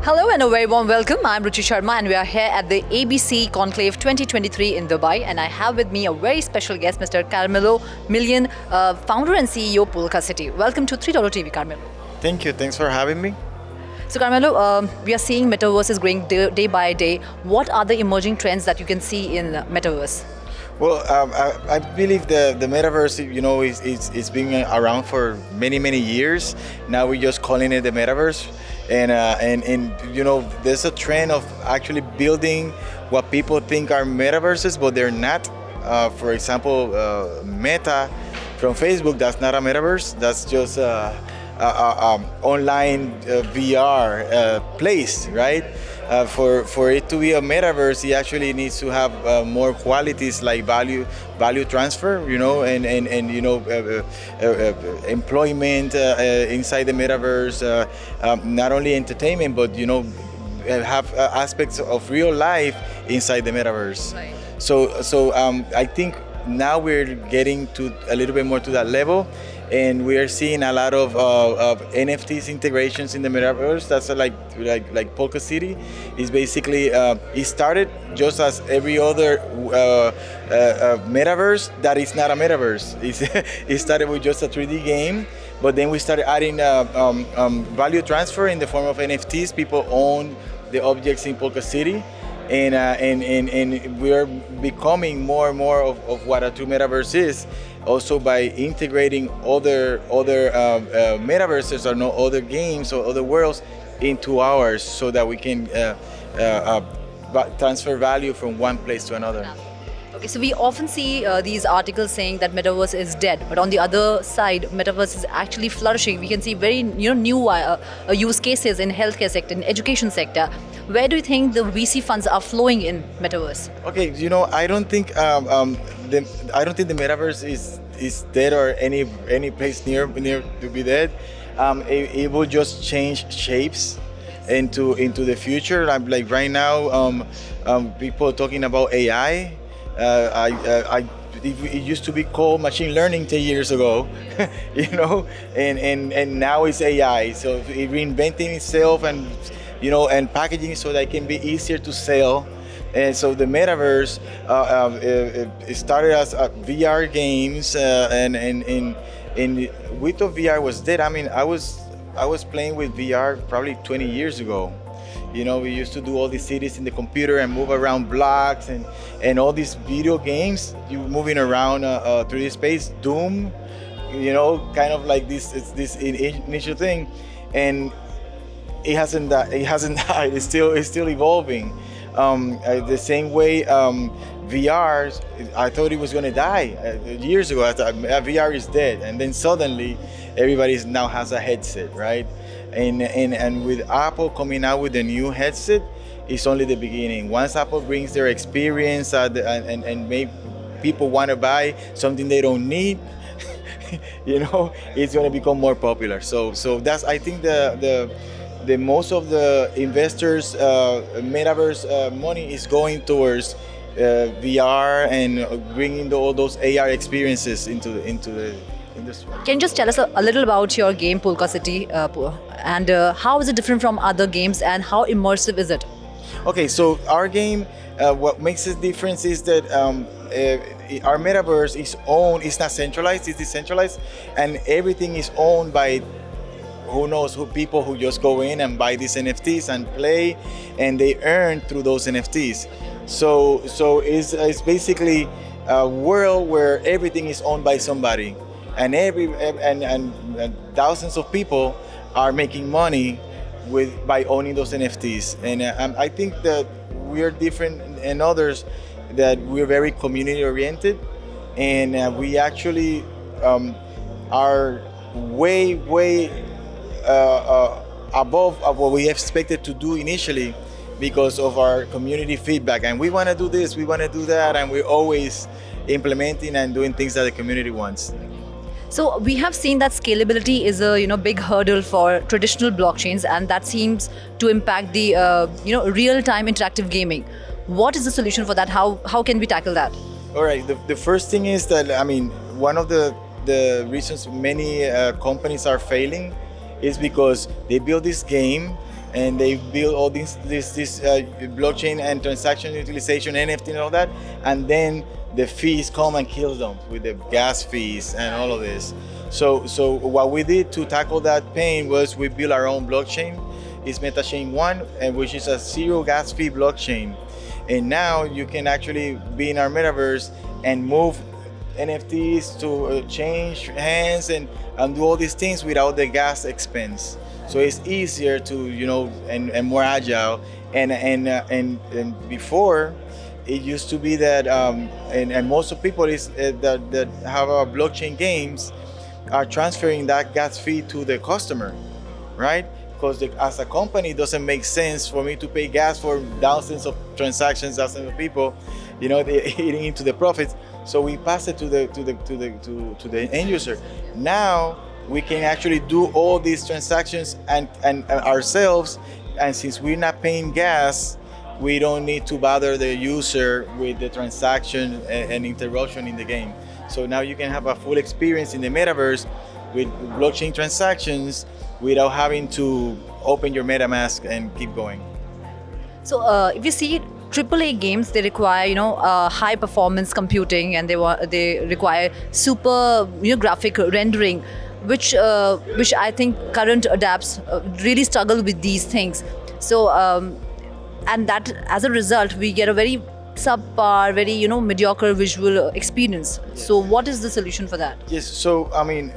Hello and a very warm welcome. I'm Ruchi Sharma and we are here at the ABC-Conclave 2023 in Dubai, and I have with me a very special guest, Mr. Carmelo Milian, founder and CEO Polkacity. Welcome to $3 TV, Carmelo. Thank you. Thanks for having me. So Carmelo, we are seeing Metaverse is growing day by day. What are the emerging trends that you can see in Metaverse? Well, I believe the Metaverse, it's been around for many years. Now we're just calling it the Metaverse. And there's a trend of actually building what people think are metaverses, but they're not. For example, Meta from Facebook, that's not a metaverse. That's just online VR place, right? For it to be a metaverse, it actually needs to have more qualities like value transfer, employment inside the metaverse, not only entertainment, but have aspects of real life inside the metaverse. Right. So I think now we're getting to a little bit more to that level. And we are seeing a lot of NFTs integrations in the metaverse. That's like Polkacity. It's basically it started just as every other metaverse that is not a metaverse. It started with just a 3D game, but then we started adding value transfer in the form of NFTs. People own the objects in Polkacity. And we are becoming more and more of what a true metaverse is, also by integrating other metaverses or other games or other worlds into ours, so that we can transfer value from one place to another. Okay, so we often see these articles saying that Metaverse is dead, but on the other side, Metaverse is actually flourishing. We can see very new use cases in healthcare sector, in education sector. Where do you think the VC funds are flowing in Metaverse? Okay, I don't think the Metaverse is dead or any place near to be dead. It will just change shapes into the future. Like right now, people are talking about AI. It used to be called machine learning 10 years ago, and now it's AI. So it reinventing itself and packaging it so that it can be easier to sell. And so the Metaverse it started as VR games, and we thought VR was dead. I mean, I was playing with VR probably 20 years ago. We used to do all these cities in the computer and move around blocks and all these video games. You moving around 3D space, Doom, kind of like this initial thing, and it hasn't died. It's still evolving. The same way VR, I thought it was going to die years ago. I thought VR is dead, and then suddenly everybody now has a headset, right? And with Apple coming out with the new headset, it's only the beginning. Once Apple brings their experience and make people want to buy something they don't need, it's going to become more popular. So that's, I think, the most of the investors' metaverse money is going towards VR and bringing all those AR experiences into the industry. Can you just tell us a little about your game Polkacity and how is it different from other games and how immersive is it? Okay, so our game, what makes it different is that our metaverse is owned. It's not centralized; it's decentralized, and everything is owned by people who just go in and buy these NFTs and play, and they earn through those NFTs. So it's basically a world where everything is owned by somebody, and and thousands of people are making money by owning those NFTs. And I think that we are different than others, that we're very community oriented, and we actually are way above of what we expected to do initially, because of our community feedback. And we want to do this, we want to do that, and we're always implementing and doing things that the community wants. So we have seen that scalability is a big hurdle for traditional blockchains, and that seems to impact the real-time interactive gaming. What is the solution for that? How can we tackle that? All right. The first thing is that, one of the reasons many companies are failing is because they build this game and they build all this blockchain and transaction utilization, NFT and all that, and then the fees come and kill them with the gas fees and all of this. So what we did to tackle that pain was we built our own blockchain. It's MetaChain 1, and which is a zero gas fee blockchain. And now you can actually be in our metaverse and move NFTs to change hands and do all these things without the gas expense. So it's easier to, and more agile. And before, it used to be that, and most of people that have blockchain games are transferring that gas fee to the customer, right? Because as a company, it doesn't make sense for me to pay gas for thousands of transactions, thousands of people, they're eating into the profits. So we pass it to the end user. Now we can actually do all these transactions and ourselves, and since we're not paying gas, we don't need to bother the user with the transaction and interruption in the game. So now you can have a full experience in the metaverse with blockchain transactions without having to open your MetaMask and keep going. So if you see AAA games, they require high performance computing, and they require super graphic rendering, which I think current adapts really struggle with these things. So and that as a result we get a very subpar, very mediocre visual experience. Yes. So what is the solution for that? Yes. So I mean,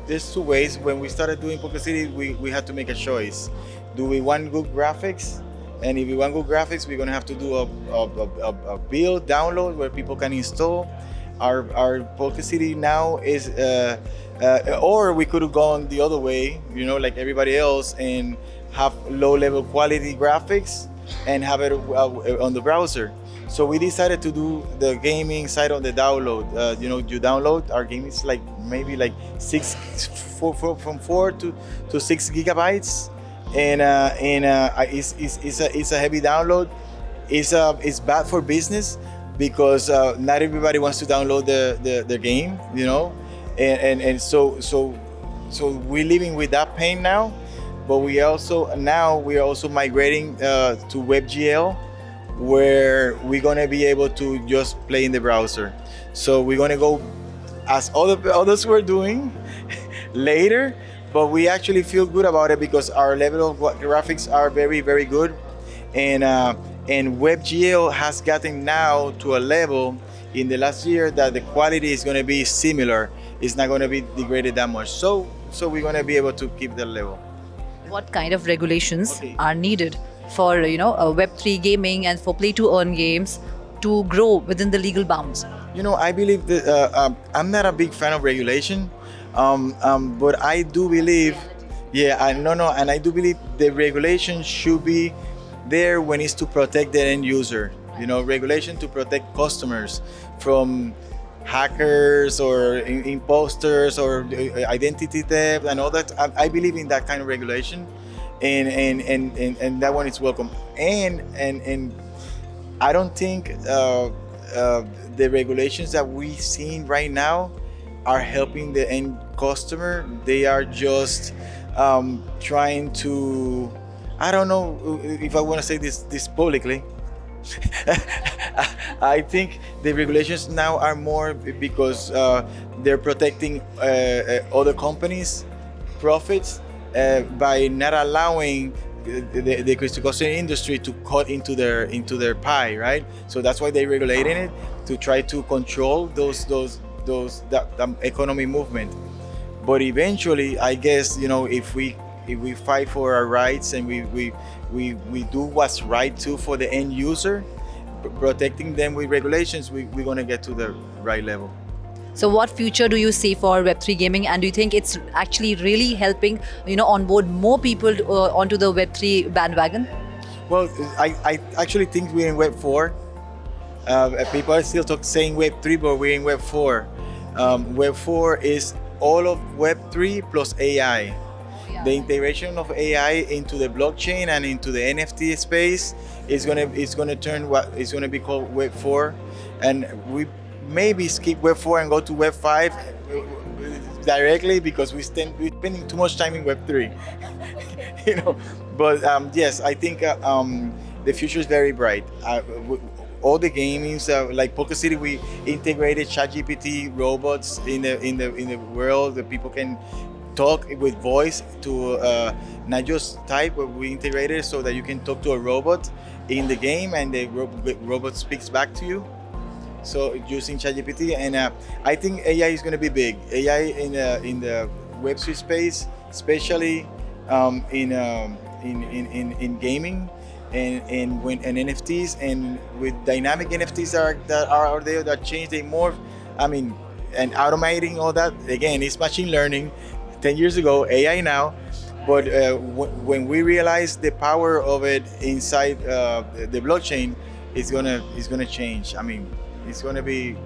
there's two ways. When we started doing Polkacity, we had to make a choice. Do we want good graphics? And if we want good graphics, we're gonna have to do a build, download where people can install. Our Polkacity now is, or we could have gone the other way, like everybody else, and have low-level quality graphics and have it on the browser. So we decided to do the gaming side on the download. You download our game is like maybe like from 4 to 6 gigabytes. And it's a heavy download. It's bad for business because not everybody wants to download the game, and so we're living with that pain now. But we are also migrating to WebGL, where we're gonna be able to just play in the browser. So we're gonna go as others were doing later. But we actually feel good about it because our level of graphics are very, very good, and WebGL has gotten now to a level in the last year that the quality is going to be similar. It's not going to be degraded that much. So we're going to be able to keep that level. What kind of regulations Okay. are needed for Web3 gaming and for play to earn games to grow within the legal bounds? I believe that I'm not a big fan of regulation. But I do believe, and I do believe the regulation should be there when it's to protect the end user. Regulation to protect customers from hackers or imposters or identity theft and all that. I believe in that kind of regulation, and that one is welcome. And I don't think the regulations that we've seen right now are helping the end customer. They are just trying to, I don't know if I want to say this publicly. I think the regulations now are more because they're protecting other companies' profits by not allowing the cryptocurrency industry to cut into their pie, right? So that's why they're regulating it, to try to control that economy movement. But eventually, I guess, if we fight for our rights and we do what's right too for the end user, protecting them with regulations, we're going to get to the right level. So what future do you see for Web3 gaming, and do you think it's actually really helping onboard more people onto the Web3 bandwagon? Well, I actually think we're in Web 4. People are still saying Web 3, but we're in Web 4. Web 4 is all of Web 3 plus AI. The integration of AI into the blockchain and into the NFT space is gonna turn what is gonna be called Web 4, and we maybe skip Web 4 and go to Web 5 directly because we're spending too much time in Web3. You know, but yes, I think the future is very bright. All the gamings, like Polkacity, we integrated ChatGPT robots in the world that people can talk with voice to not just type, but we integrated it so that you can talk to a robot in the game and the robot speaks back to you. So using ChatGPT, and I think AI is going to be big. AI in the Web3 space, especially in gaming and NFTs, and with dynamic NFTs that are out there that change, they morph. I mean, and automating all that again, it's machine learning. 10 years ago, AI now, but when we realize the power of it inside the blockchain, it's gonna change. I mean, it's gonna be.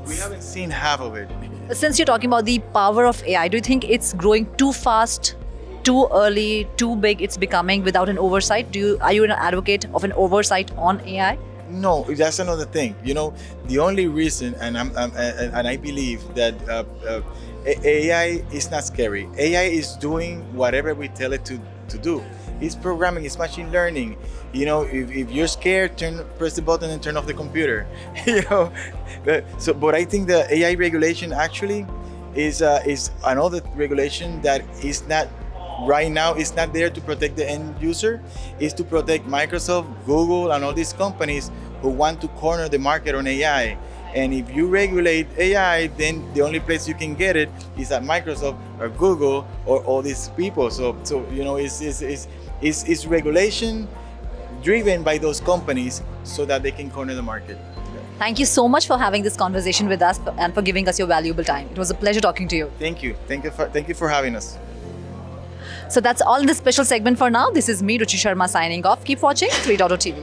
We haven't seen half of it. Since you're talking about the power of AI, do you think it's growing too fast, too early, too big? It's becoming without an oversight. Are you an advocate of an oversight on AI? No, that's another thing. You know, the only reason, and I believe that AI is not scary. AI is doing whatever we tell it to do. It's programming. It's machine learning. You know, if you're scared, press the button and turn off the computer. You know, but I think the AI regulation actually is another regulation that is not. Right now, it's not there to protect the end user. It's to protect Microsoft, Google, and all these companies who want to corner the market on AI. And if you regulate AI, then the only place you can get it is at Microsoft or Google or all these people. So you know, it's regulation driven by those companies so that they can corner the market. Thank you so much for having this conversation with us and for giving us your valuable time. It was a pleasure talking to you. Thank you. Thank you for having us. So that's all in this special segment for now. This is me, Ruchi Sharma, signing off. Keep watching 3.0 TV.